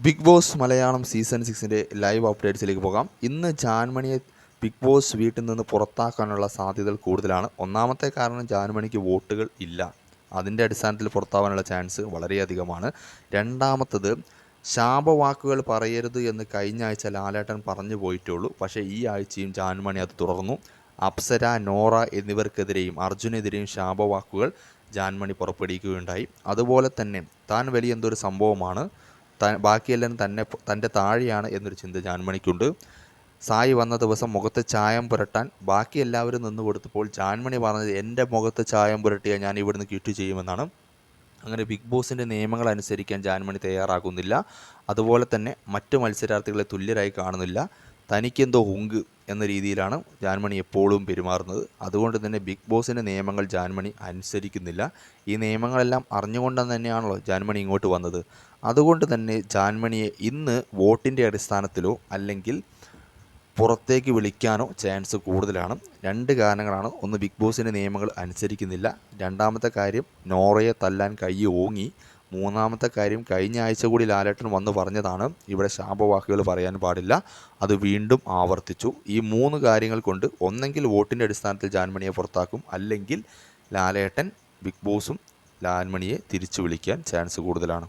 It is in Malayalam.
Big Boss Malayalam season 6 live അപ്ഡേറ്റ്സിലേക്ക് പോകാം. ഇന്ന് ജാൻമണിയെ ബിഗ് ബോസ് വീട്ടിൽ നിന്ന് പുറത്താക്കാനുള്ള സാധ്യതകൾ കൂടുതലാണ്. ഒന്നാമത്തെ കാരണം ജാൻമണിക്ക് വോട്ടുകൾ ഇല്ല. അതിൻ്റെ അടിസ്ഥാനത്തിൽ പുറത്താവാനുള്ള ചാൻസ് വളരെയധികമാണ്. രണ്ടാമത്തത്, ശാപവാക്കുകൾ പറയരുത് എന്ന് കഴിഞ്ഞ ആഴ്ച ലാലേട്ടൻ പറഞ്ഞു പോയിട്ടുള്ളൂ. പക്ഷേ ഈ ആഴ്ചയും ജാൻമണി അത് തുടർന്നു. അപ്സര, നോറ എന്നിവർക്കെതിരെയും അർജുനെതിരെയും ശാപവാക്കുകൾ ജാൻമണി പുറപ്പെടുവിക്കുകയുണ്ടായി. അതുപോലെ തന്നെ താൻ വലിയ എന്തൊരു സംഭവമാണ്, ബാക്കിയെല്ലാം തൻ്റെ താഴെയാണ് എന്നൊരു ചിന്ത ജാൻമണിക്കുണ്ട്. സായി വന്ന ദിവസം മുഖത്ത് ചായം പുരട്ടാൻ ബാക്കി എല്ലാവരും നിന്ന് കൊടുത്തപ്പോൾ ജാൻമണി പറഞ്ഞത് എൻ്റെ മുഖത്ത് ചായം പുരട്ടിയാൽ ഞാൻ ഇവിടുന്ന് ക്വിറ്റ് ചെയ്യുമെന്നാണ്. അങ്ങനെ ബിഗ് ബോസിൻ്റെ നിയമങ്ങൾ അനുസരിക്കാൻ ജാൻമണി തയ്യാറാകുന്നില്ല. അതുപോലെ തന്നെ മറ്റു മത്സരാർത്ഥികളെ തുല്യരായി കാണുന്നില്ല. തനിക്കെന്തോ ഹുങ്ക് എന്ന രീതിയിലാണ് ജാൻമണി എപ്പോഴും പെരുമാറുന്നത്. അതുകൊണ്ട് തന്നെ ബിഗ് ബോസിൻ്റെ നിയമങ്ങൾ ജാൻമണി അനുസരിക്കുന്നില്ല. ഈ നിയമങ്ങളെല്ലാം അറിഞ്ഞുകൊണ്ട് തന്നെയാണല്ലോ ജാൻമണി ഇങ്ങോട്ട് വന്നത്. അതുകൊണ്ട് തന്നെ ജാൻമണിയെ ഇന്ന് വോട്ടിൻ്റെ അടിസ്ഥാനത്തിലോ അല്ലെങ്കിൽ പുറത്തേക്ക് വിളിക്കാനോ ചാൻസ് കൂടുതലാണ്. രണ്ട് കാരണങ്ങളാണ്. ഒന്ന്, ബിഗ് ബോസിൻ്റെ നിയമങ്ങൾ അനുസരിക്കുന്നില്ല. രണ്ടാമത്തെ കാര്യം, നോറയെ തല്ലാൻ കൈ ഓങ്ങി. മൂന്നാമത്തെ കാര്യം, കഴിഞ്ഞ ആഴ്ച കൂടി ലാലേട്ടൻ വന്ന് പറഞ്ഞതാണ് ഇവിടെ ശാപവാക്കുകൾ പറയാൻ പാടില്ല. അത് വീണ്ടും ആവർത്തിച്ചു. ഈ മൂന്ന് കാര്യങ്ങൾ കൊണ്ട് ഒന്നെങ്കിൽ വോട്ടിൻ്റെ അടിസ്ഥാനത്തിൽ ജാൻമണിയെ പുറത്താക്കും, അല്ലെങ്കിൽ ലാലേട്ടൻ ബിഗ് ബോസും ജാൻമണിയെ തിരിച്ചു വിളിക്കാൻ ചാൻസ് കൂടുതലാണ്.